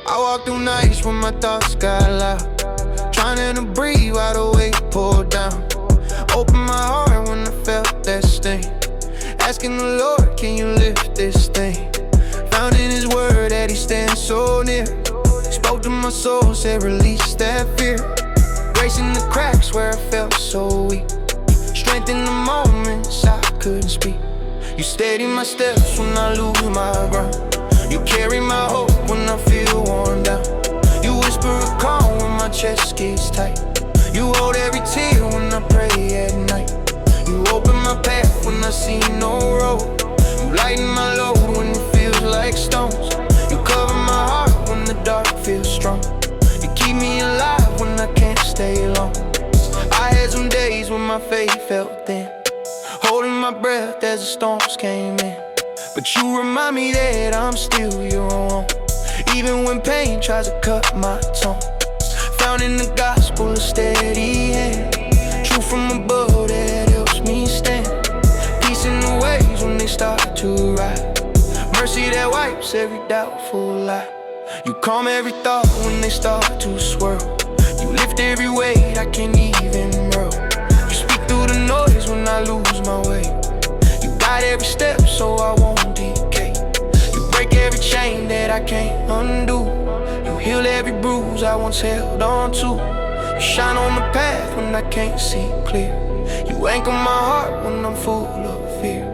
I walk through nights when my thoughts got loud, trying to breathe while the weight poured down. Open my heart when I felt that sting, asking the Lord, can you lift this thing? Found in His word that He stands so near. Spoke to my soul, said release that fear. Grace in the cracks where I felt so weak, strength in the moments I couldn't speak. You steady my steps when I lose my ground. You carry my hope when I feel worn down. You whisper a calm when my chest gets tight. You hold every tear when I pray at night. You open my path when I see no road. You lighten my load when it feels like stones. You cover my heart when the dark feels strong. You keep me alive when I can't stay long. I had some days when my faith felt thin, holding my breath as the storms came in. But you remind me that I'm still your own, even when pain tries to cut my tongue. Found in the gospel a steady hand, truth from above that helps me stand. Peace in the waves when they start to ride, mercy that wipes every doubtful lie. You calm every thought when they start to swirl. You lift every weight I can't even roll. You speak through the noise when I lose my way. You guide every step so I won't decay. You break every chain that I can't undo. You heal every bruise I once held on to. You shine on the path when I can't see clear. You anchor my heart when I'm full of fear.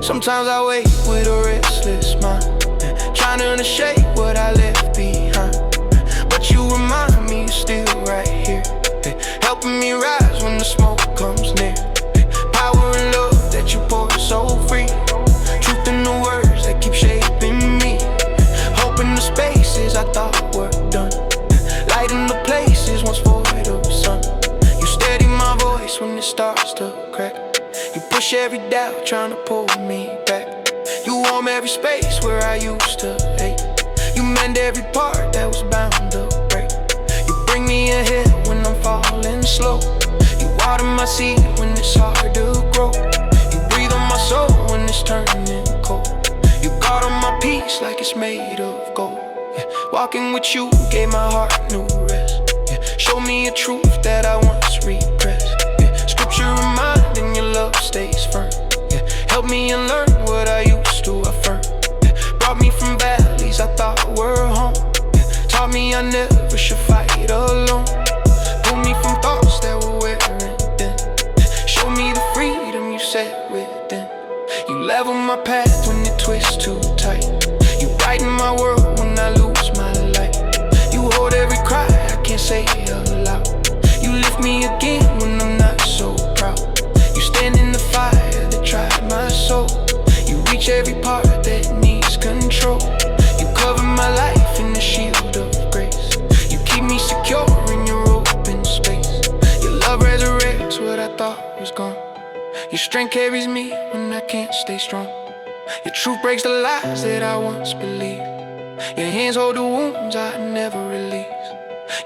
Sometimes I wait with a restless mind, trying to shake what I left behind. But you remind me you're still right here, helping me rise when the smoke comes near. Power and love that you pour so free, truth in the words that keep shaping me. Hope in the spaces I thought were done, light in the places once void of sun. You steady my voice when it starts to crack. You push every doubt trying to pull me back. You warm every space where I used to hate. You mend every part that was bound to break. You bring me ahead when I'm falling slow. You water my seed when it's hard to grow. You breathe on my soul when it's turning cold. You guard on my peace like it's made of gold. Walking with you gave my heart new rest. Show me a truth that I once repressed. Scripture reminding your love stays firm. Help me unlearn what I used to affirm. Brought me from valleys I thought were home. Taught me I never should fight alone. Pulled me from thoughts that were wearing thin. Show me the freedom you set within. You level my path when it twists too tight. You brighten my world when I lose my light. You hold every cry I can't say aloud. You lift me again when I'm not so proud. You stand in the fire that tried my soul. You reach every part that needs control. You cover my life in the shield of grace. You keep me secure in your open space. Your love resurrects what I thought was gone. Your strength carries me when I can't stay strong. Your truth breaks the lies that I once believed. Your hands hold the wounds I never released.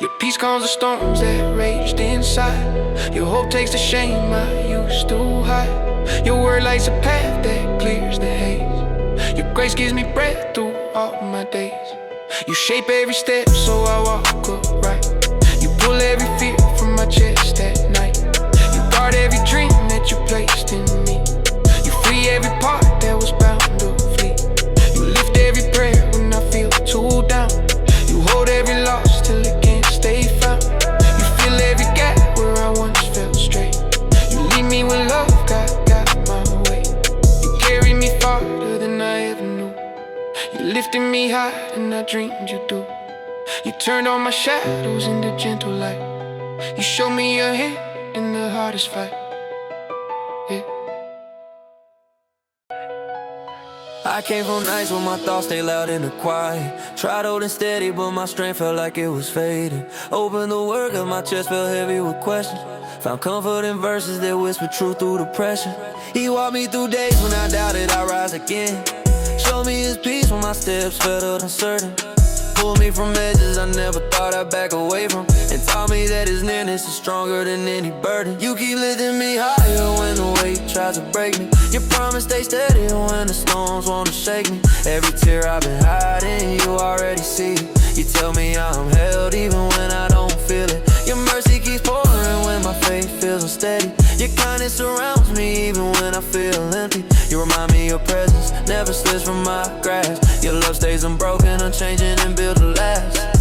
Your peace calms the storms that raged inside. Your hope takes the shame I used to hide. Your word lights a path that clears the haze. Your grace gives me breath through all my days. You shape every step so I walk upright. You pull every fear from my chest at night. You guard every dream that you placed in me. You free every part that was bound to flee. You lift every prayer when I feel too down. You hold every loss till it can't stay found. You fill every gap where I once felt straight. You lead me with love, God got my way. You carry me farther than I ever knew. You lifted me higher than I dreamed you'd do. You turned all my shadows into gentle light. You showed me your hand in the hardest fight. Yeah. I came from nights when my thoughts stay loud in the quiet. Tried holding steady but my strength felt like it was fading. Opened the word cause my chest felt heavy with questions. Found comfort in verses that whisper truth through the pressure. He walked me through days when I doubted I'd rise again. Showed me his peace when my steps felt uncertain. Pulled me from edges I never thought I'd back away from. And taught me that his nearness is stronger than any burden. You keep lifting me higher when the weight tries to break me. Your promise stay steady when the storms wanna shake me. Every tear I've been hiding, you already see it. You tell I'm held even when I don't feel it. Your mercy keeps pouring when my faith feels unsteady. Your kindness surrounds me even when I feel empty. You remind me your presence never slips from my grasp. Your love stays unbroken, unchanging, and built to last.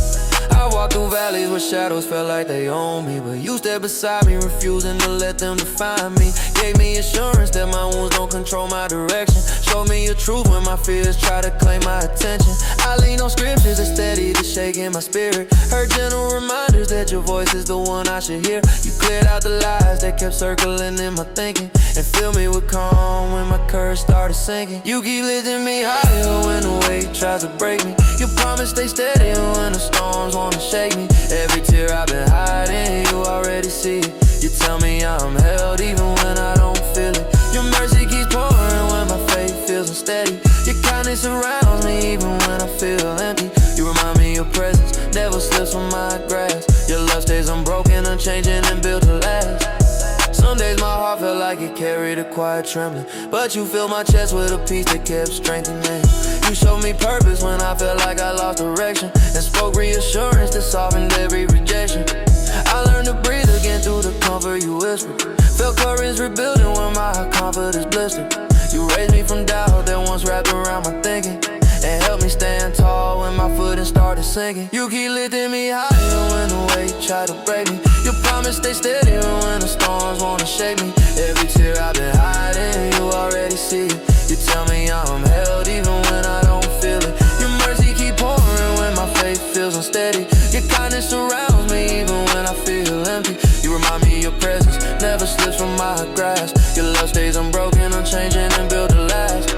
I walk through valleys where shadows felt like they own me, but you stepped beside me, refusing to let them define me. Gave me assurance that my wounds don't control my direction. Showed me your truth when my fears try to claim my attention. I lean on scriptures that steady the shake in my spirit. Heard gentle reminders that your voice is the one I should hear. You cleared out the lies that kept circling in my thinking, and filled me with calm when my courage started sinking. You keep lifting me higher when the weight tries to break me. You promise stay steady when the storms wanna shake me. Every tear I've been hiding, you already see it. You tell me I'm held even when I don't feel it. Your mercy keeps pouring when my faith feels unsteady. Your kindness surrounds me even when I feel empty. You remind me your presence never slips from my grasp. Your love stays unbroken, unchanging, and built to last. Some days my heart felt like it carried a quiet trembling, but you filled my chest with a peace that kept strengthening. You showed me purpose when I felt like I lost direction, and spoke reassurance that softened every rejection. I learned to breathe again through the comfort you whispered. Felt courage rebuilding when my confidence blistered. You raised me from doubt that once wrapped around my thinking, and helped me stand tall when my footing started sinking. You keep lifting me higher when the weight tried to break me. You promise stay steady when the storms wanna shake me. Every tear I've been hiding, you already see it. You tell me I'm held even when I don't feel it. Your mercy keep pouring when my faith feels unsteady. Your kindness surrounds me even when I feel empty. You remind me your presence never slips from my grasp. Your love stays unbroken, unchanging, and built to last.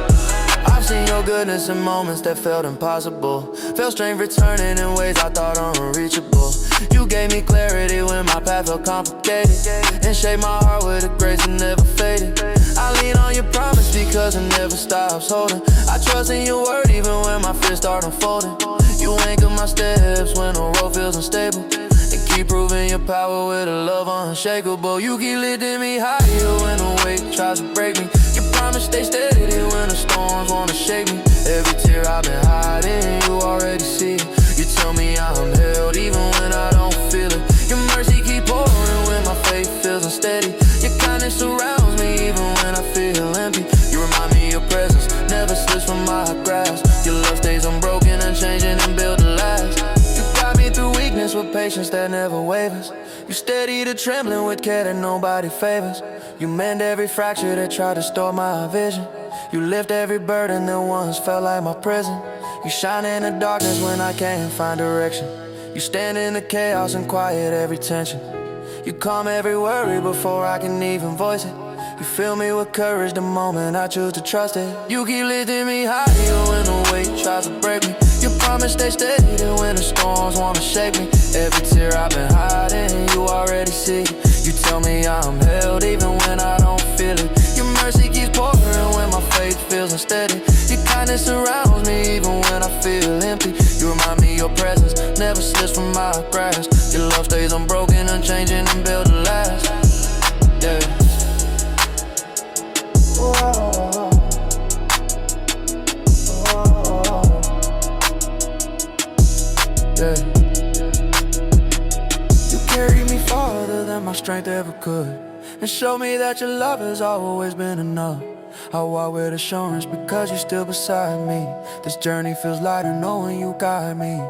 I've seen your goodness in moments that felt impossible. Felt strength returning in ways I thought unreachable. You gave me clarity when my path felt complicated, and shaped my heart with a grace that never faded. I lean on your promise because it never stops holding. I trust in your word even when my fears start unfolding. You anchor my steps when the road feels unstable, and keep proving your power with a love unshakable. You keep lifting me higher when the weight tries to break me. You promise stay steady when the storms wanna shake me. Every tear I've been hiding, you already see it. You tell me I'm held even when I don't feel it. Your mercy keep pouring when my faith feels unsteady. Your kindness surrounds me even when I feel empty. You remind me your presence never slips from my grasp. Your love stays unbroken, unchanging, and built to last. You got me through weakness with patience that never wavers. You steady the trembling with care that nobody favors. You mend every fracture that tried to store my vision. You lift every burden that once felt like my prison. You shine in the darkness when I can't find direction. You stand in the chaos and quiet every tension. You calm every worry before I can even voice it. You fill me with courage the moment I choose to trust it. You keep lifting me higher when the weight tries to break me. You promise stay steady when the storms wanna shake me. Every tear I've been hiding, you already see it. You tell me I'm held even when I don't feel it. Your mercy keeps pouring when my faith feels unsteady. Your kindness surrounds me even when I feel empty. You remind me your presence never slips from my grasp. Your love stays unbroken, unchanging, and built to last. Yeah. Yeah. You carry me farther than my strength ever could, and show me that your love has always been enough. I walk with assurance because you're still beside me. This journey feels lighter knowing you guide me.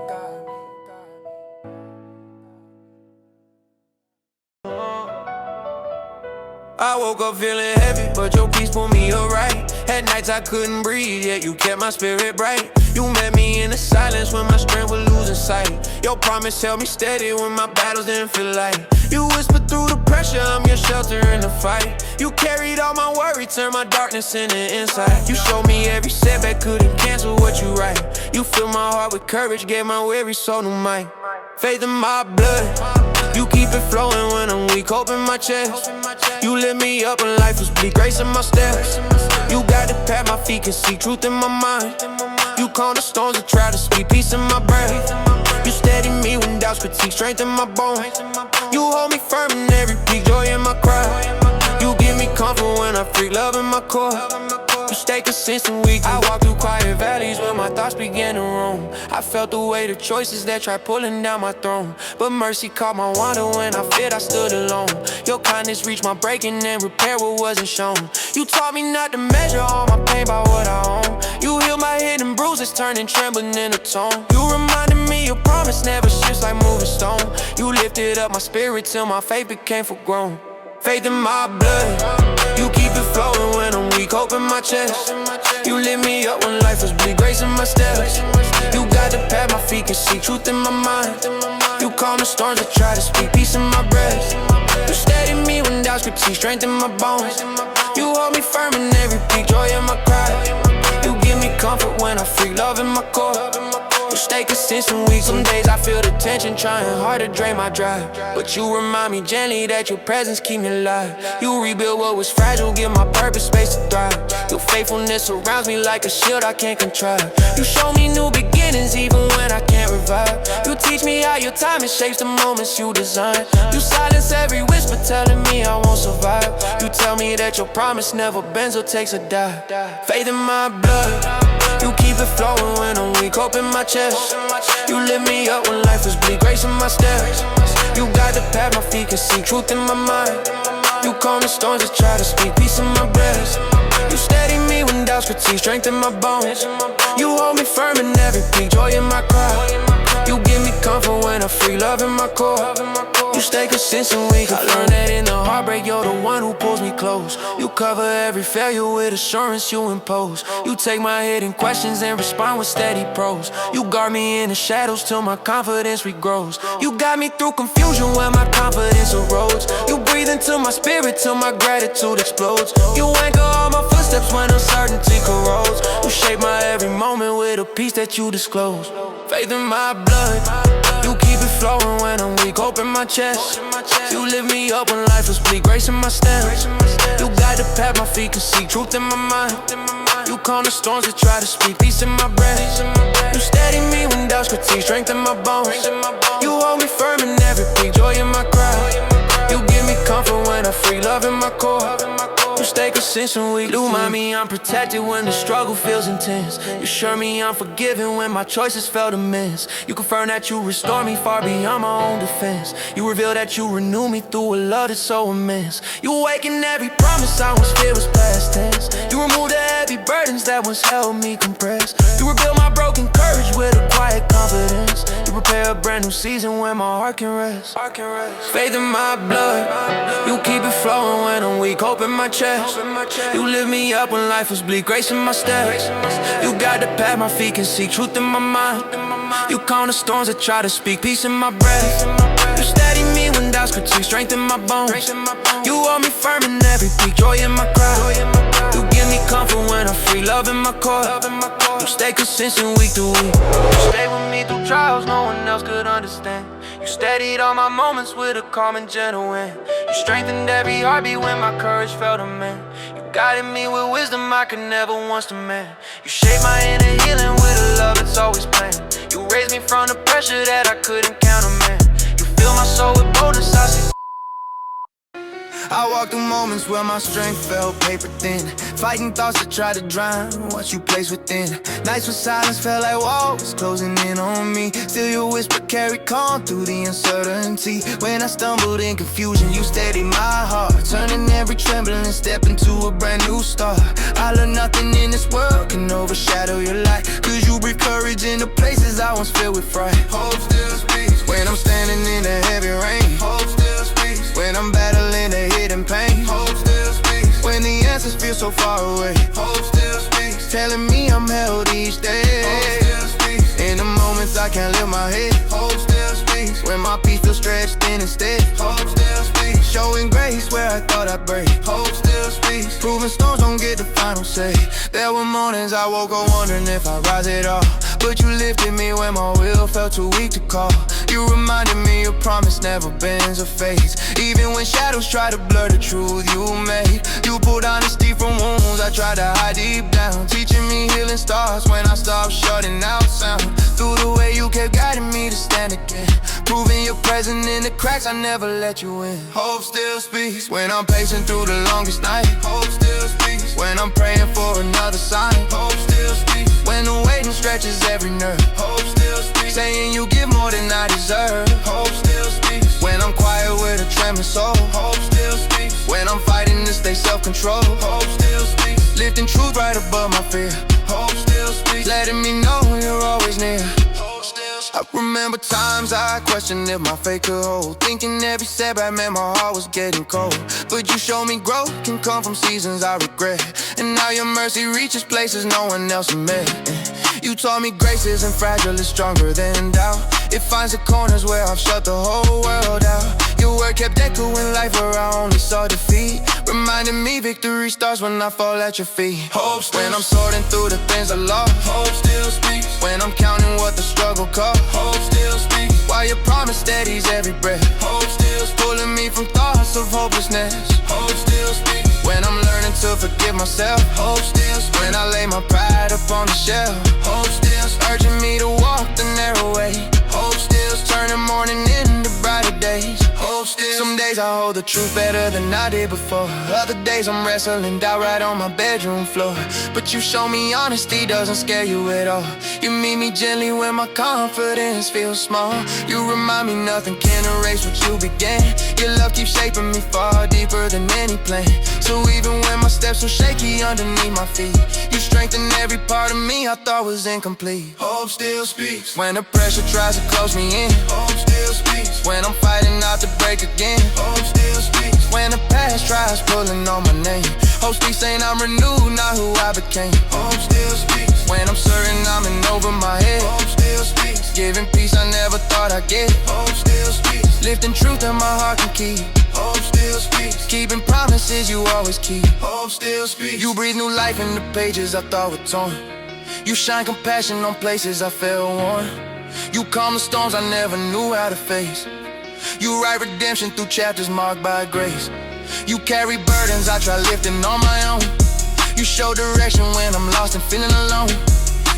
I woke up feeling heavy, but your peace pulled me alright. At nights I couldn't breathe, yet you kept my spirit bright. You met me in the silence when my strength was losing sight. Your promise held me steady when my battles didn't feel light. You whispered through the pressure, I'm your shelter in the fight. You carried all my worry, turned my darkness into insight. You showed me every setback couldn't cancel what you write. You filled my heart with courage, gave my weary soul new might. Faith in my blood, you keep it flowing when I'm weak, hope in my chest. You lift me up when life was bleak, grace in my steps. You got the path my feet can see, truth in my mind. You calm the storms that try to speak peace in my breath. You steady me when doubts critique, strength in my bones. You hold me firm in every peak, joy in my cry. You give me comfort when I freak, love in my core. You stay consistent week. I walk through quiet valleys when my thoughts began to roam. I felt the weight of choices that tried pulling down my throne, but mercy caught my wander when I feared I stood alone. Your kindness reached my breaking and repaired what wasn't shown. You taught me not to measure all my pain by what I own. You healed my hidden bruises, turning trembling into tone. You reminded me your promise never shifts like moving stone. You lifted up my spirit till my faith became full grown. Faith in my blood, you keep it flowing when I'm weak, hope in my chest. You lift me up when life was bleak, grace in my steps. You got the path my feet can see, truth in my mind. You calm the storms that try to speak, peace in my breast. You steady me when doubts critique, strength in my bones. You hold me firm in every peak, joy in my cry. You give me comfort when I freak, love in my core. You stay consistent weak. Some days I feel the tension trying hard to drain my drive, but you remind me gently that your presence keep me alive. You rebuild what was fragile, give my purpose space to thrive. Your faithfulness surrounds me like a shield I can't contrive. You show me new beginnings even when I can't revive. You teach me how your timing shapes the moments you design. You silence every whisper telling me I won't survive. You tell me that your promise never bends or takes a dive. Faith in my blood, you keep it flowing when I'm weak, hope in my chest. You lift me up when life is bleak, grace in my steps. You got the path my feet can see, truth in my mind. You calm the storms that try to speak, peace in my breast. You steady me when doubts critique, strength in my bones. You hold me firm in every peak, joy in my cry. You give me comfort when I free, love in my core. You stay consistent weak. I learned that in the heartbreak, you're the one who pulls me close. You cover every failure with assurance you impose. You take my hidden questions and respond with steady prose. You guard me in the shadows till my confidence regrows. You got me through confusion when my confidence erodes. You breathe into my spirit till my gratitude explodes. You anchor all my footsteps when uncertainty corrodes. You shape my every moment with a peace that you disclose. Faith in my blood, you keep it flowing when I'm weak, hope in my chest. You lift me up when life is bleak, grace in my steps. You got the path my feet can see, truth in my mind. You calm the storms that try to speak, peace in my breast. You steady me when doubts critique, strength in my bones. You hold me firm in every peak, joy in my cry. You give me comfort when I free, love in my core. You stay consistent week. You remind me I'm protected when the struggle feels intense. You assure me I'm forgiven when my choices felt amiss. You confirm that you restore me far beyond my own defense. You reveal that you renew me through a love that's so immense. You awaken every promise I once feared was past tense. You remove the heavy burdens that once held me compressed. You rebuild my broken courage with a quiet confidence. You prepare a brand new season where my heart can rest. Faith in my blood, you keep it flowing when I'm weak, hope in my chest. You lift me up when life was bleak, grace in my steps. You got the path my feet can see, truth in my mind. You calm the storms that try to speak, peace in my breath. You steady me when doubts critique, strength in my bones. You hold me firm in every peak, joy in my cry. You give me comfort when I'm free, love in my core. You stay consistent week to week. You stay with me through trials no one else could understand. You steadied all my moments with a calm and gentle wind. You strengthened every heartbeat when my courage felt a man. You guided me with wisdom I could never once demand. You shaped my inner healing with a love that's always planned. You raised me from the pressure that I couldn't count on, man. You fill my soul with boldness, I see. I walked through moments where my strength felt paper thin, fighting thoughts that tried to drown what you placed within. Nights where silence felt like walls closing in on me. Still your whisper carried calm through the uncertainty. When I stumbled in confusion, you steadied my heart, turning every trembling step into a brand new start. I learned nothing in this world can overshadow your light, cause you breathe courage into places I once filled with fright. Hope still speaks when I'm standing in the heavy rain. Hope still speaks when I'm battling the hidden pain. Hope still speaks when the answers feel so far away. Hope still speaks, telling me I'm held each day. Hope still speaks in the moments I can't lift my head. Hope still speaks when my peace feels stretched thin instead. Hope still speaks, showing grace where I thought I'd break. Hope still speaks, proving storms don't get the final say. There were mornings I woke up wondering if I rise at all, but you lifted me when my will felt too weak to call. You reminded me your promise never bends or fades. Even when shadows try to blur the truth you made, you pulled honesty from wounds I tried to hide deep down, teaching me healing starts when I stopped shutting out sound. Through the way you kept guiding me to stand again, proving you're present in the cracks I never let you in. Hope still speaks when I'm pacing through the longest night. Hope still speaks When I'm praying for another sign, hope still speaks. When the waiting stretches every nerve, hope still speaks. Saying you give more than I deserve, hope still speaks. When I'm quiet with a trembling soul, hope still speaks. When I'm fighting to stay self-control, hope still speaks. Lifting truth right above my fear, hope still speaks. Letting me know you're always near. I remember times I questioned if my faith could hold, thinking every setback meant my heart was getting cold. But you showed me growth can come from seasons I regret, and now your mercy reaches places no one else met. You taught me grace isn't fragile, it's stronger than doubt. It finds the corners where I've shut the whole world out. Your word kept echoing life where I only saw defeat, reminding me victory starts when I fall at your feet. Hope still. When I'm sorting through the things I lost, hope still speaks. When I'm counting what the struggle cost, hope still speaks. While your promise steadies every breath, hope still speaks. Pulling me from thoughts of hopelessness, hope still speaks. When I'm learning to forgive myself, hope still speaks. When I lay my pride upon the shelf, hope still speaks. Urging me to walk the narrow way, hope still speaks. Turning morning into brighter days, hope still. Some days I hold the truth better than I did before. Other days I'm wrestling doubt right on my bedroom floor. But you show me honesty doesn't scare you at all. You meet me gently when my confidence feels small. You remind me nothing can erase what you began. Your love keeps shaping me far deeper than any plan. So even when my steps are shaky underneath my feet, you strengthen every part of me I thought was incomplete. Hope still speaks. When the pressure tries to close me in, hope still speaks. When I'm fighting not to break again, hope still speaks. When the past tries pulling on my name, hope speaks saying I'm renewed, not who I became. Hope still speaks. When I'm certain I'm in over my head, hope still speaks. Giving peace I never thought I'd get, hope still speaks. Lifting truth that my heart can keep, hope still speaks. Keeping promises you always keep, hope still speaks. You breathe new life in the pages I thought were torn. You shine compassion on places I felt worn. You calm the storms I never knew how to face. You write redemption through chapters marked by grace. You carry burdens I try lifting on my own. You show direction when I'm lost and feeling alone.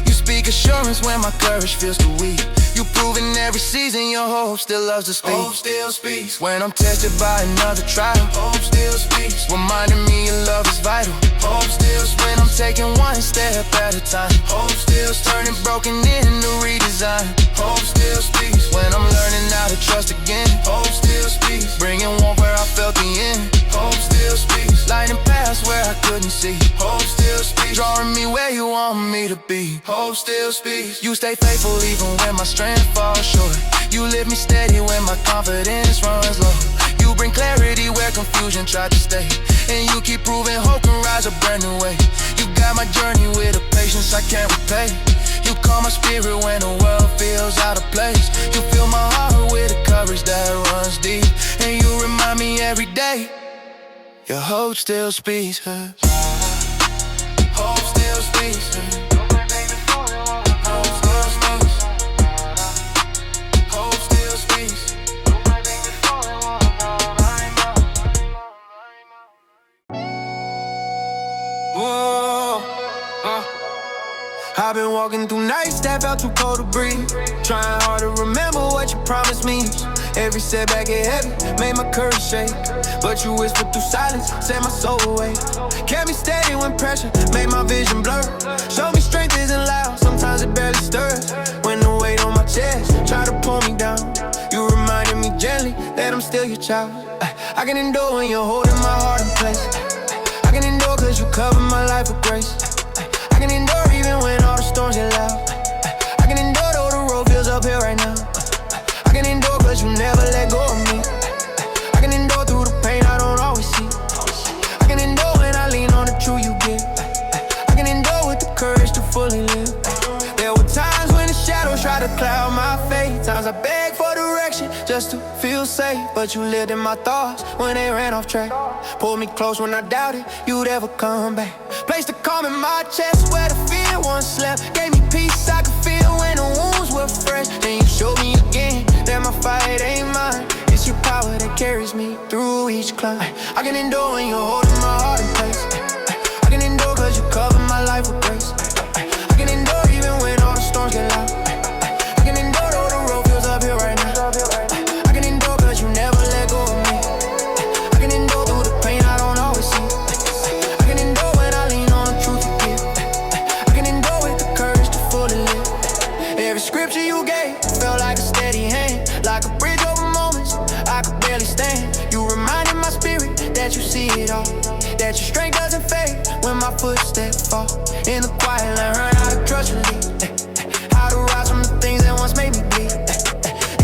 You speak assurance when my courage feels too weak. You prove in every season your hope still loves to speak. Hope still speaks. When I'm tested by another trial, hope still speaks. Reminding me your love is vital, hope still speaks. When I'm taking one step at a time, hope still speaks. Turning broken into redesign, hope still speaks. When I'm learning how to trust again, hope still speaks. Bringing warmth where I felt the end, hope still speaks. Lighting paths where I couldn't see, hope still speaks. Drawing me where you want me to be, hope still speaks. You stay faithful even when my strength falls short. You lift me steady when my confidence runs low. You bring clarity where confusion tried to stay, and you keep proving hope can rise a brand new way. You guide my journey with a patience I can't repay. You calm my spirit when the world feels out of place. You fill my heart with a courage that runs deep, and you remind me every day your hope still speaks. Hope still speaks. I've been walking through nights that felt too cold to breathe, trying hard to remember what you promised me. Every setback get heavy, made my courage shake, but you whispered through silence, set my soul awake. Kept me steady when pressure made my vision blur. Showed me strength isn't loud, sometimes it barely stirs. When the weight on my chest try to pull me down, you reminded me gently that I'm still your child. I can endure when you're holding my heart in place. I can endure cause you cover my life with grace. I can endure even when all the storms get loud. I can endure though the road feels uphill right now. I can endure cause you never let go of me. I can endure through the pain I don't always see. I can endure when I lean on the truth you give. I can endure with the courage to fully live. There were times when the shadows tried to cloud my faith. Times I begged for direction just to feel safe, but you lived in my thoughts when they ran off track. Pulled me close when I doubted you'd ever come back. Placed a calm in my chest where the fear once slept. Gave me peace I could feel when the wounds were fresh. And you showed me again that my fight ain't mine. It's your power that carries me through each climb. I can endure when you're holding my heart in place. I can endure cause you cover my life with grace. I can endure even when all the storms get loud. I can endure though the road feels uphill right now. I can endure cause you never let go of me. I can endure through the pain I don't always see. I can endure when I lean felt like a steady hand, like a bridge over moments I could barely stand. You reminded my spirit that you see it all, that your strength doesn't fade when my footsteps fall. In the quiet, learn how to trust and lead, how to rise from the things that once made me bleed.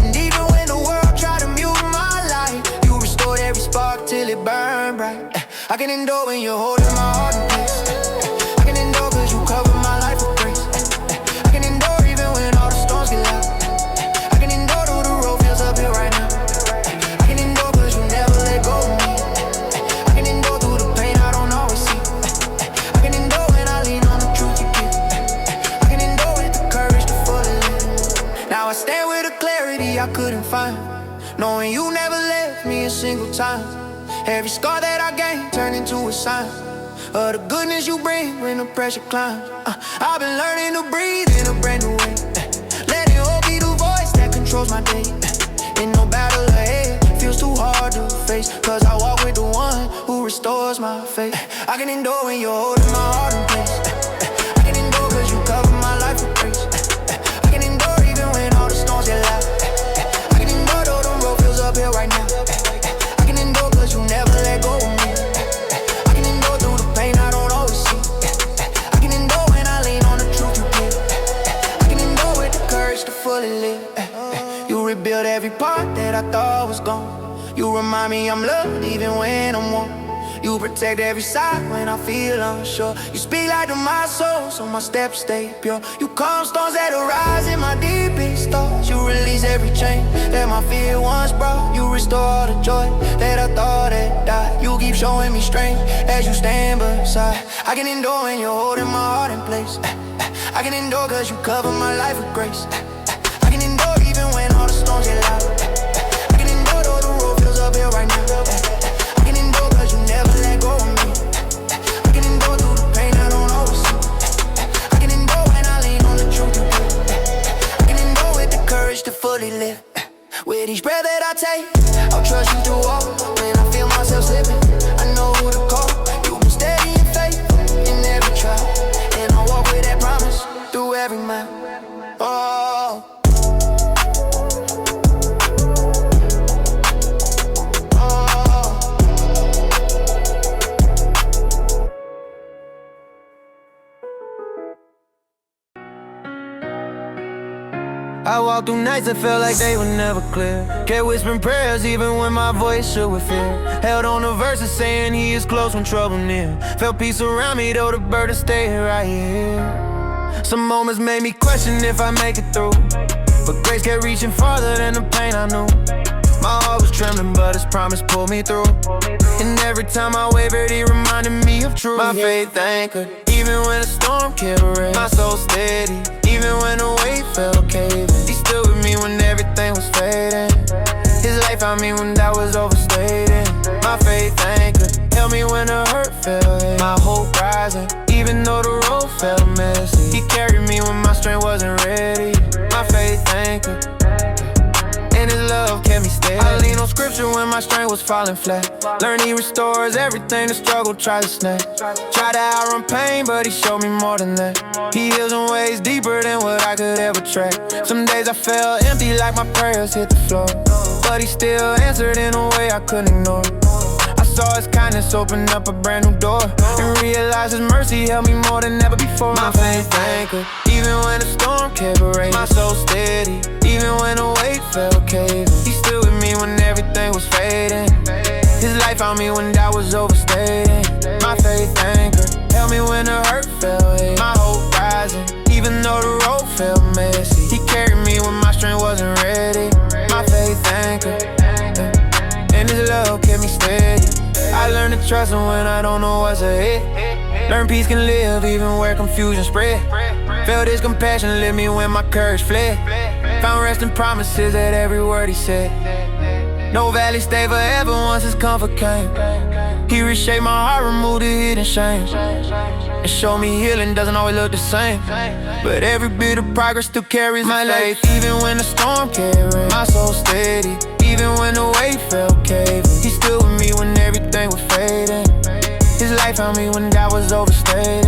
And even when the world tried to mute my light, you restored every spark till it burned bright. I can endure when you're holding my heart in place. I can endure cause you cover my life with grace. I can endure even when all the storms get loud. I can endure though the road feels uphill right now. I can endure cause you never let go of me. I can endure through the pain I don't always see. I can endure when I lean on the truth you give. I can endure with the courage to fully live. Now I stand with a clarity I couldn't find, knowing you never left me a single time. Every scar that I gain turned into a sign of the goodness you bring when the pressure climbs. I've been learning to breathe in a brand new way, letting hope be the voice that controls my day. In no battle ahead feels too hard to face, cause I walk with the one who restores my faith. I can endure when you're holding my heart in place. I can endure cause you cover my life with grace. I can endure even when all the storms get loud. I can endure though the road feels uphill right now. You never let go of me. I can endure through the pain I don't always see. I can endure when I lean on the truth you give. I can endure with the courage to fully live. You rebuild every part that I thought was gone. You remind me I'm loved even when I'm warm. You protect every side when I feel unsure. You speak light to my soul so my steps stay pure. You calm storms that arise in my deepest thoughts. You release every chain that my fear once brought. You restore all the joy that I thought had died. You keep showing me strength as you stand beside. I can endure when you're holding my heart in place. I can endure cause you cover my life with grace. I can endure even when all the storms get loud. I can endure though the road feels uphill right now. I can endure cause you never let go of me. I can endure through the pain I don't always see. I can endure when I lean on the truth you give. I can endure with the courage to fully live. With each breath that I take, I'll trust you through all. When I feel myself slipping, I know who to call. You've been steady and faithful in every trial, and I walk with that promise through every mile. Oh. I walked through nights that felt like they were never clear. Kept whispering prayers even when my voice shook with fear. Held on the verses saying he is close when trouble near. Felt peace around me though the burden stayed right here. Some moments made me question if I make it through, but grace kept reaching farther than the pain I knew. My heart was trembling but his promise pulled me through. And every time I wavered he reminded me of truth. My faith anchored even when the storm kept raging. My soul steady even when the weight felt caving. He stood with me when everything was fading. His life found me when that was overstated. My faith anchored held me when the hurt fell heavy. My hope rising even though the road felt messy. He carried me when my strength wasn't ready. My faith anchored and his love kept me steady. I lean on scripture when my strength was falling flat. Learn he restores everything the struggle tried to snatch. Tried to outrun pain, but he showed me more than that. He heals in ways deeper than what I could ever track. Some days I felt empty like my prayers hit the floor, but he still answered in a way I couldn't ignore. I saw his kindness open up a brand new door, and realized his mercy held me more than ever before. My faith anchored even when the storm kept raging. My soul steady even when the weight felt caving. He stood with me when everything was fading. His life found me when that was overstated. My faith anchored held me when the hurt fell heavy. My hope rising even though the road felt messy. He carried me when my strength wasn't ready. My faith anchored and his love kept me steady. I learned to trust him when I don't know what's ahead. Learn peace can live even where confusion spread. Felt his compassion lift me when my courage fled. Found rest in promises at every word he said. No valley stay forever once his comfort came. He reshaped my heart, removed the hidden shame, and showed me healing doesn't always look the same. But every bit of progress still carries my faith. Even when the storm kept raging, my soul steady even when the weight felt caving. He stood with me when everything was fading. His life found me when that was overstated.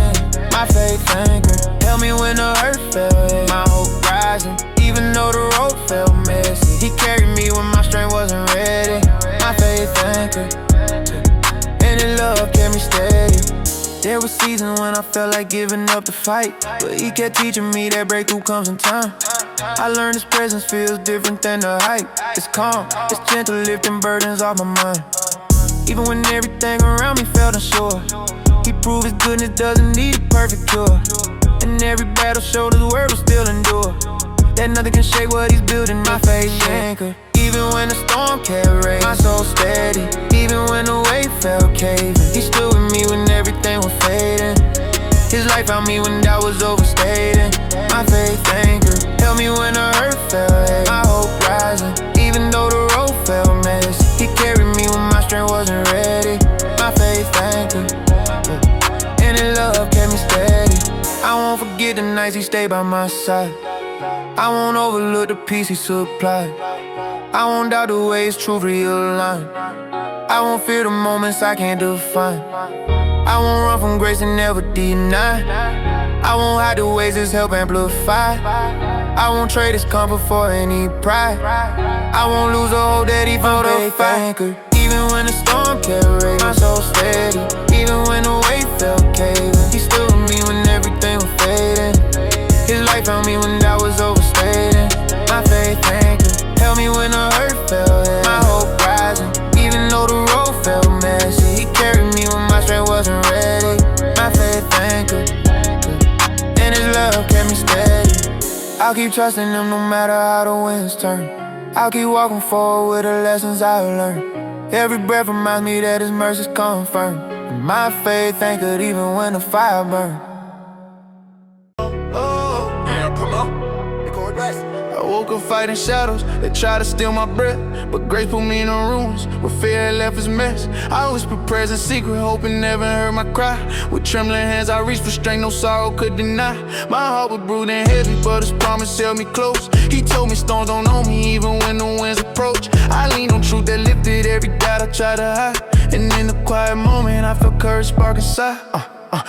My faith anchored held me when the hurt fell heavy. My hope rising even though the road felt messy. He carried me when my strength wasn't ready. My faith anchored, and his love kept me steady. There were seasons when I felt like giving up the fight, but he kept teaching me that breakthrough comes in time. I learned his presence feels different than the hype. It's calm, it's gentle, lifting burdens off my mind. Even when everything around me felt unsure, he proved his goodness doesn't need a perfect cure. And every battle showed his word will still endure, that nothing can shake what he's building. My faith anchored, even when the storm kept raging. My soul steady, even when the weight felt caving. He stood with me when everything was fading. His life found me when doubt was overstated. My faith anchored, held me when the hurt fell heavy. My hope rising, even though the road felt messy. He carried me when my strength wasn't ready. My faith anchored, and his love kept me steady. I won't forget the nights he stayed by my side. I won't overlook the peace he supplied. I won't doubt the way his truth realigned. I won't fear the moments I can't define. I won't run from grace and never deny. I won't hide the ways his help amplify. I won't trade his comfort for any pride. I won't lose the hope that he fortified. Even when the storm kept raging, my soul steady. Even when the weight felt caving, he stood with me when everything was fading. His life found me when I was overstated. My faith anchored, held me when the hurt fell heavy. My hope rising, even though the road felt messy. He carried me when my strength wasn't ready. My faith anchored, and his love kept me steady. I'll keep trusting him no matter how the winds turn. I'll keep walking forward with the lessons I've learned. Every breath reminds me that his mercy's confirmed. And my faith anchored even when the fire burned. I woke up fighting shadows that try to steal my breath, but grace put me in the rooms where fear had left its mess. I whispered prayers in secret, hoping never heard my cry. With trembling hands I reached for strength no sorrow could deny. My heart was bruised and heavy, but his promise held me close. He told me storms don't own me even when the winds approach. I leaned on truth that lifted every doubt I tried to hide. And in a quiet moment I felt courage spark inside.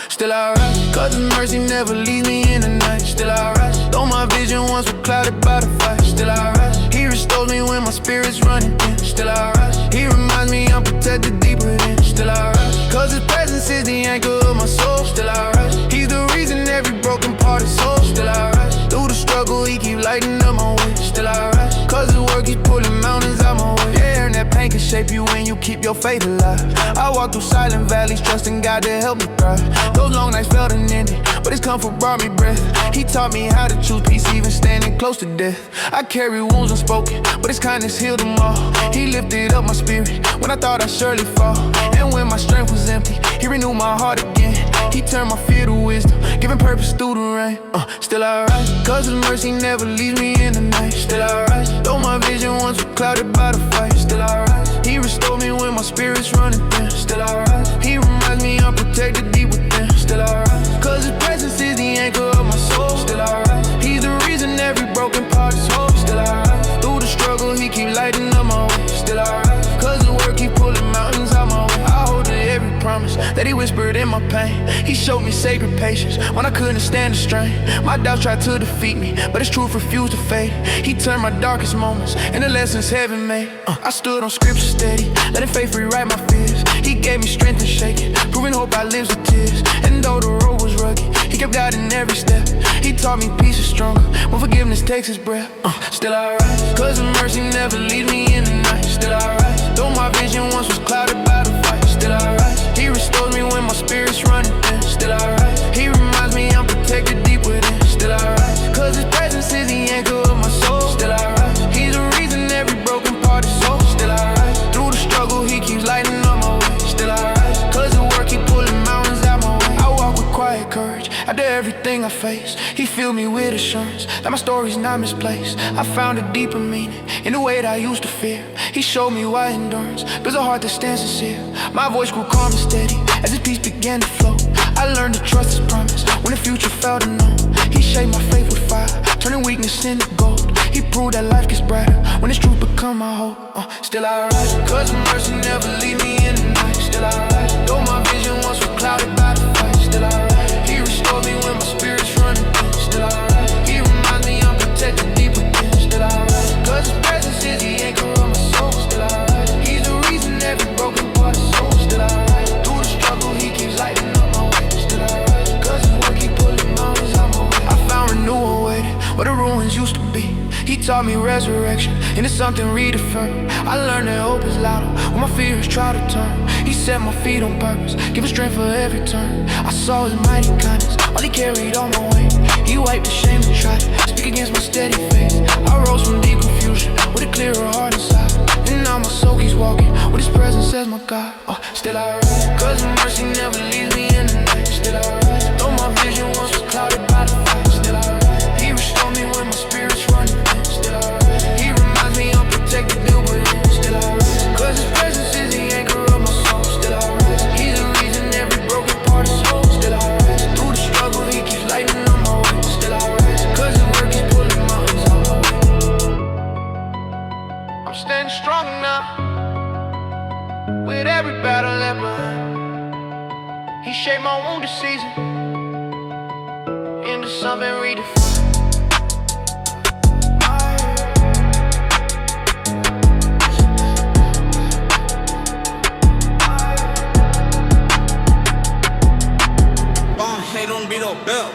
Still I rise, cause his mercy never leaves me in the night. Still I rise, though my vision once was clouded by the fire. Still I rise, he restores me when my spirit's running thin. Still I rise, he reminds me I'm protected deep within. Still I rise, cause his presence is the anchor of my soul. Still I rise, he's the reason every broken part is whole. Still I rise, through the struggle he keep lighting up my way. Still I rise, cause his work he's pulling mountains out my way. Yeah, and that pain can shape you when you keep your faith alive. I walk through silent valleys, trusting God to help me thrive. Those long nights felt unending, but his comfort brought me breath. He taught me how to choose peace even standing close to death. I carry wounds unspoken, but his kindness healed them all. He lifted up my spirit when I thought I'd surely fall. And when my strength was empty, he renewed my heart again. He turned my fear to wisdom, giving purpose through the rain. Still I rise, cause his mercy never leaves me in the night. Still I rise, though my vision once was clouded by the fire. Still I rise, he restored me when my spirit's running thin. Still I rise, he reminds me I'm protected deep within. Still I rise, cause his presence is the anchor of my soul. Still I rise, he's the reason every broken part is whole. Still I rise, through the struggle he keep lighting up my way. Still I rise, cause the work keep pulling mountains out my way. I hold to every promise that he whispered in my pain. He showed me sacred patience when I couldn't stand the strain. My doubts tried to defeat me, but his truth refused to fade. He turned my darkest moments into lessons heaven made. I stood on scripture steady, letting faith rewrite my fears. He gave me strength and shaking, proving hope I lives with tears. And though the road was rugged, he kept guiding every step. He taught me peace is stronger when forgiveness takes its breath. Still I rise, cause his mercy never leaves me in the night. Still I rise, though my vision once was clouded by the fire. Still I rise, he restores me when my spirit's running thin. Still I rise, he reminds me I'm protected deep within. Still I rise, cause his presence is the anchor of my soul. Still I rise, he's the reason every broken part is whole. Still I rise, through the struggle he keeps lighting up my way. Still I rise, cause the work keep pulling mountains out my way. I walk with quiet courage after everything I face. He filled me with assurance that my story's not misplaced. I found a deeper meaning in the way that I used to fear. He showed me why endurance builds a heart that stands sincere. My voice grew calm and steady as his peace began to flow. I learned to trust his promise when the future felt unknown. He shaped my faith with fire, turning weakness into gold. He proved that life gets brighter when his truth become my hope. Still I rise, cause mercy never leave me in the night. Still I rise, though my vision once was clouded by the fire. Still I rise, he restored me when my spirit's running thin. Still I rise, he reminds me I'm protected deep within. Still I rise, taught me resurrection, and it's something redefined. I learned that hope is louder when my fears try to turn. He set my feet on purpose, giving strength for every turn. I saw his mighty kindness, all he carried all my weight. He wiped the shame and tried to speak against my steady face. I rose from deep confusion with a clearer heart inside, and now my soul keeps walking with his presence as my God. Still I rise, cause mercy never leaves me in the night. Still I rise, though my vision once was clouded by the fire. Still I rise, he restored me when my spirit's running thin. Still I rise, he reminds me I'm protected, built within. Still I rise, cause his presence is the anchor of my soul. Still I rise, he's the reason every broken part is whole. Still I rise, through the struggle he keeps lighting on my way. Still I rise, cause his work is pulling mountains out my way. I'm standing strong now, with every battle left behind. He shaped my wounded season into something redefined. They don't beat up bell.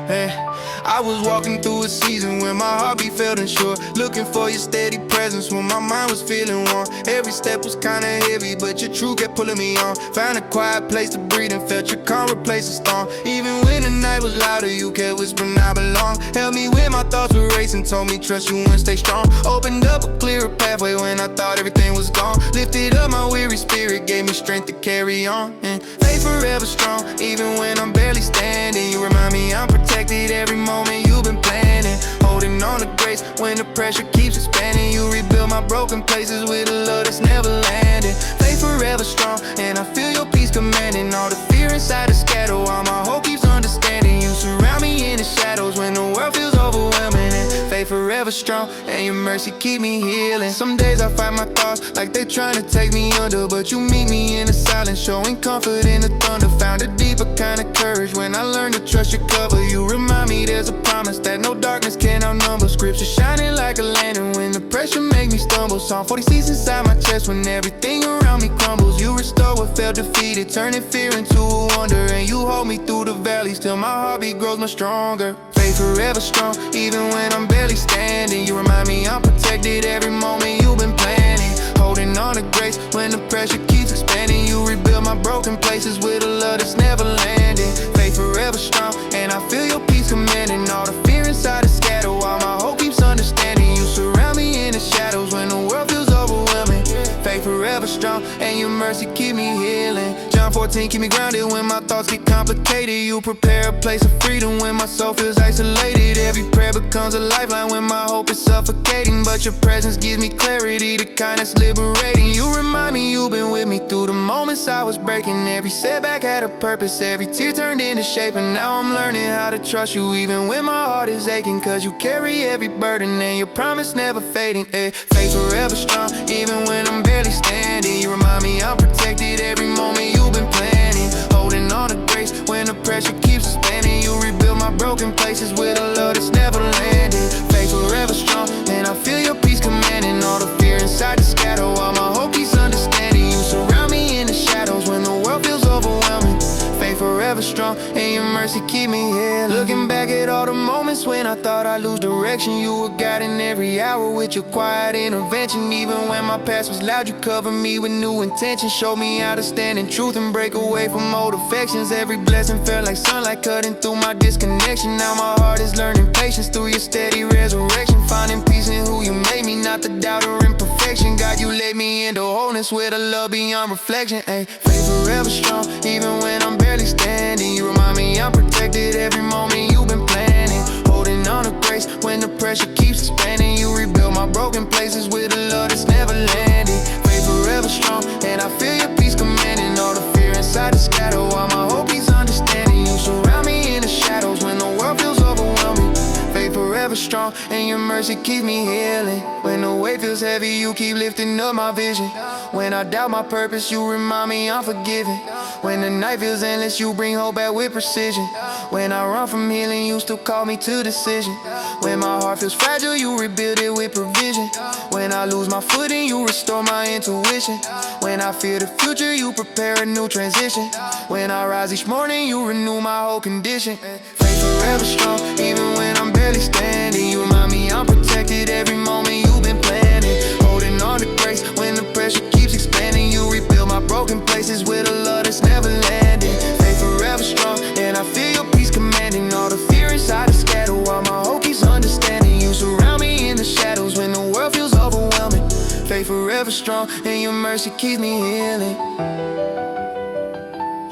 Hey, I was walking through a season when my heartbeat felt unsure, looking for your steady presence when my mind was feeling warm. Every step was kinda heavy, but your truth kept pulling me on. Found a quiet place to breathe and felt your calm replace the storm. Even when the night was louder, you kept whispering I belong. Held me when my thoughts were racing, told me trust you and stay strong. Opened up a clearer pathway when I thought everything was gone. Lifted up my weary spirit, gave me strength to carry on. And faith forever strong, even when I'm barely standing. You remind me I'm protected every moment you've been planning. Holding on to grace when the pressure keeps expanding. You rebuild my broken places with a love that's never landed. Faith forever strong, and I feel your peace commanding. All the fear inside is scattered while my hope keeps understanding. You surround me in the shadows when the world feels overwhelming. And faith forever strong, and your mercy keep me healing. Some days I find my thoughts like they're trying to take me under, but you meet me in the silence, showing comfort in the thunder. Found a deeper kind of courage when I learned to trust your cover. You remind me there's a promise that no darkness can outnumber. Scripture shining like a lantern when the pressure make me stumble. Psalm 46 inside my chest when everything around me crumbles. You restore what felt defeated, turning fear into a wonder. And you hold me through the valleys till my heartbeat grows much stronger. Faith forever strong, even when I'm barely standing. You remind me I'm protected every moment you've been planning. Holding on to grace when the pressure keeps expanding. You rebuild my broken places with a love that's never landing. Faith forever strong, and I feel your peace commanding. All the fear inside is scattered while my hope keeps understanding. You surround me in the shadows when the world feels overwhelming. Faith forever strong, and your mercy keep me healing. John 14 keep me grounded when my thoughts get complicated. You prepare a place of freedom when my soul feels isolated. Every prayer becomes a lifeline when my hope is suffocating. But your presence gives me clarity, the kind that's liberating. You remind me you've been with me through the moments I was breaking. Every setback had a purpose, every tear turned into shape. And now I'm learning how to trust you even when my heart is aching. Cause you carry every burden and your promise never fading. Faith forever strong, even when I'm barely standing. You remind me I'm protected every moment you've been planning. Holding on to grace when the pressure keeps expanding. You rebuild my broken places with a love that's never landed. Faith forever strong, and I feel your peace commanding. All the fear inside is scattered while my hope keeps understanding. You surround me in the shadows when the world feels overwhelming. Faith forever strong, and your mercy keep me here. Looking back at all the moments when I thought I'd lose direction, you were guiding every hour with your quiet intervention. Even when my past was loud, you covered me with new intentions. Showed me how to stand in truth and break away from old affections. Every blessing felt like sunlight cutting through my disconnection. Now my heart is learning patience through your steady resurrection. Finding peace in who you made me, not the doubt or imperfection. God, you led me into wholeness with a love beyond reflection. Faith forever strong, even when I'm barely standing. You remind me I'm protected every moment you've been planning. Holding on to grace when the pressure keeps expanding. You rebuild my broken places with a love that's never landing. Faith forever strong, and I feel your peace commanding. All the fear inside is scattered while my hope keeps understanding. You surround me in the shadows when the world feels overwhelming. Faith forever strong, and your mercy keeps me healing. When the weight feels heavy, you keep lifting up my vision. When I doubt my purpose, you remind me I'm forgiven. When the night feels endless, you bring hope back with precision. When I run from healing, you still call me to decision. When my heart feels fragile, you rebuild it with provision. When I lose my footing, you restore my intuition. When I fear the future, you prepare a new transition. When I rise each morning, you renew my whole condition. Faith forever strong, even when I'm barely standing. You remind me I'm protected every moment you've been planning. Holding on to grace when the pressure keeps expanding. You rebuild my broken places with a love that's never landing. Faith forever strong, and I feel your peace commanding. All the fear inside is scattered while my hope keeps understanding. You surround me in the shadows when the world feels overwhelming. Faith forever strong, and your mercy keeps me healing.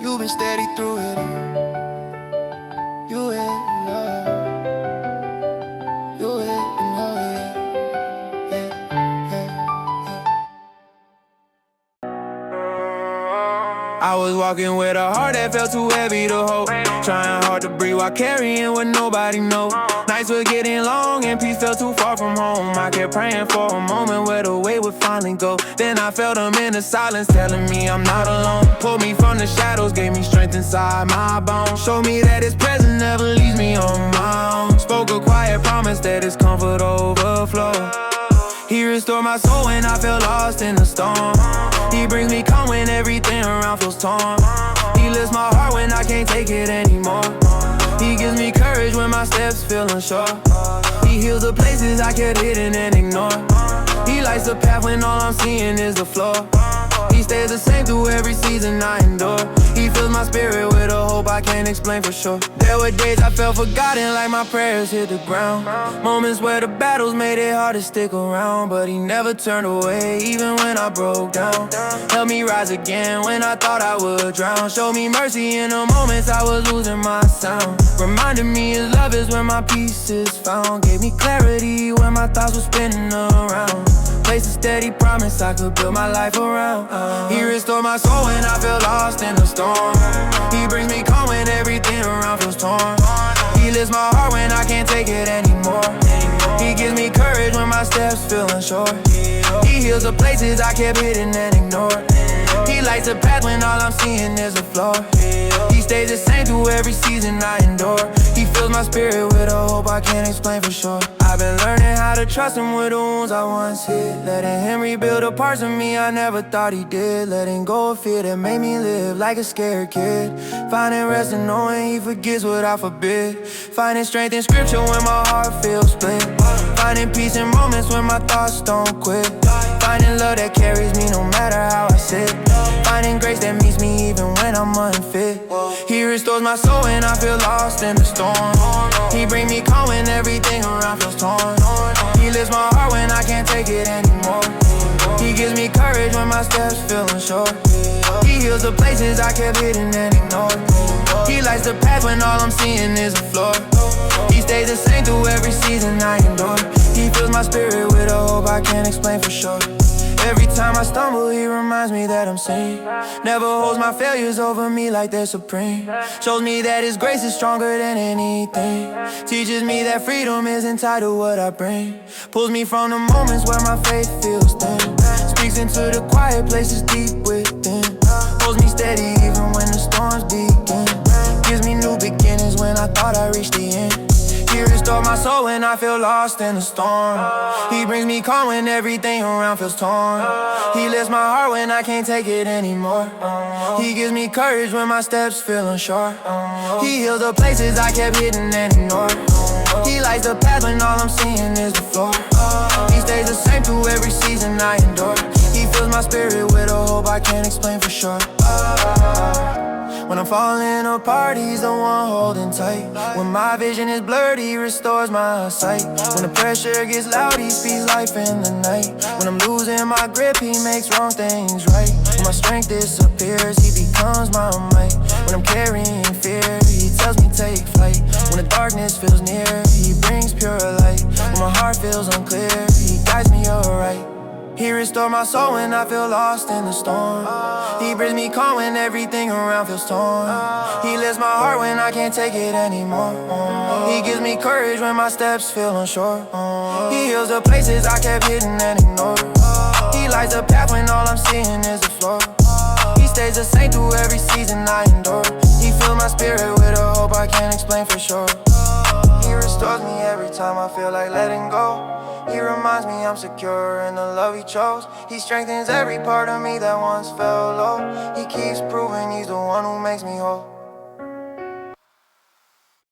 You've been steady through it all. You in love. You in love, yeah. I was walking with a heart that felt too heavy to hold, trying hard to breathe while carrying what nobody knows. Nights were getting long and peace felt too far from home. I kept praying for a moment where the weight would finally go. Then I felt him in the silence telling me I'm not alone. Pulled me from the shadows, gave me strength inside my bones. Showed me that his presence never leaves me on my own. Spoke a quiet promise that his comfort overflow. He restored my soul when I felt lost in the storm. He brings me calm when everything around feels torn. He lifts my heart when I can't take it anymore. He gives me courage when my steps feel unsure. He heals the places I kept hidden and ignored. He lights the path when all I'm seeing is the floor. He stays the same through every season I endure. He fills my spirit with a hope I can't explain for sure. There were days I felt forgotten, like my prayers hit the ground. Moments where the battles made it hard to stick around. But he never turned away, even when I broke down. Helped me rise again when I thought I would drown. Showed me mercy in the moments I was losing my sound. Reminded me his love is where my peace is found. Gave me clarity when my thoughts were spinning around. Placed a steady promise I could build my life around. He restored my soul when I feel lost in the storm. He brings me calm when everything around feels torn. He lifts my heart when I can't take it anymore. He gives me courage when my steps feel unsure. He heals the places I kept hidden and ignored. He lights the path when all I'm seeing is the floor. He stays the same through every season I endure. He fills my spirit with a hope I can't explain for sure. I've been learning how to trust him with the wounds I once hid. Letting him rebuild the parts of me I never thought he did. Letting go of fear that made me live like a scared kid. Finding rest and knowing he forgets what I forbid. Finding strength in scripture when my heart feels split. Finding peace in moments when my thoughts don't quit. Finding love that carries me no matter how I sit. Finding grace that meets me even when I'm unfit. He restores my soul when I feel lost in the storm. He brings me calm when everything around feels torn. He lifts my heart when I can't take it anymore. He gives me courage when my steps feel unsure. He heals the places I kept hidden and ignored. He lights the path when all I'm seeing is the floor. He stays the same through every season I endure. He fills my spirit with a hope I can't explain for sure. Every time I stumble, he reminds me that I'm seen. Never holds my failures over me like they're supreme. Shows me that his grace is stronger than anything. Teaches me that freedom isn't tied to what I bring. Pulls me from the moments where my faith feels thin. Speaks into the quiet places deep within. Holds me steady even when the storms begin. Gives me new beginnings when I thought I reached the end. He restored my soul when I feel lost in the storm. He brings me calm when everything around feels torn. He lifts my heart when I can't take it anymore. He gives me courage when my steps feel unsure. He heals the places I kept hidden and ignored. He lights the path when all I'm seeing is the floor. He stays the same through every season I endure. He fills my spirit with a hope I can't explain for sure. When I'm falling apart, he's the one holding tight. When my vision is blurred, he restores my sight. When the pressure gets loud, he speaks life in the night. When I'm losing my grip, he makes wrong things right. When my strength disappears, he becomes my might. When I'm carrying fear, he tells me take flight. When the darkness feels near, he brings pure light. When my heart feels unclear, he guides me alright. He restored my soul when I feel lost in the storm. He brings me calm when everything around feels torn. He lifts my heart when I can't take it anymore. He gives me courage when my steps feel unsure. He heals the places I kept hidden and ignored. He lights the path when all I'm seeing is the floor. He stays the same through every season I endure. He fills my spirit with a hope I can't explain for sure. He restores me every time I feel like letting go. He reminds me I'm secure in the love he chose. He strengthens every part of me that once felt low. He keeps proving he's the one who makes me whole.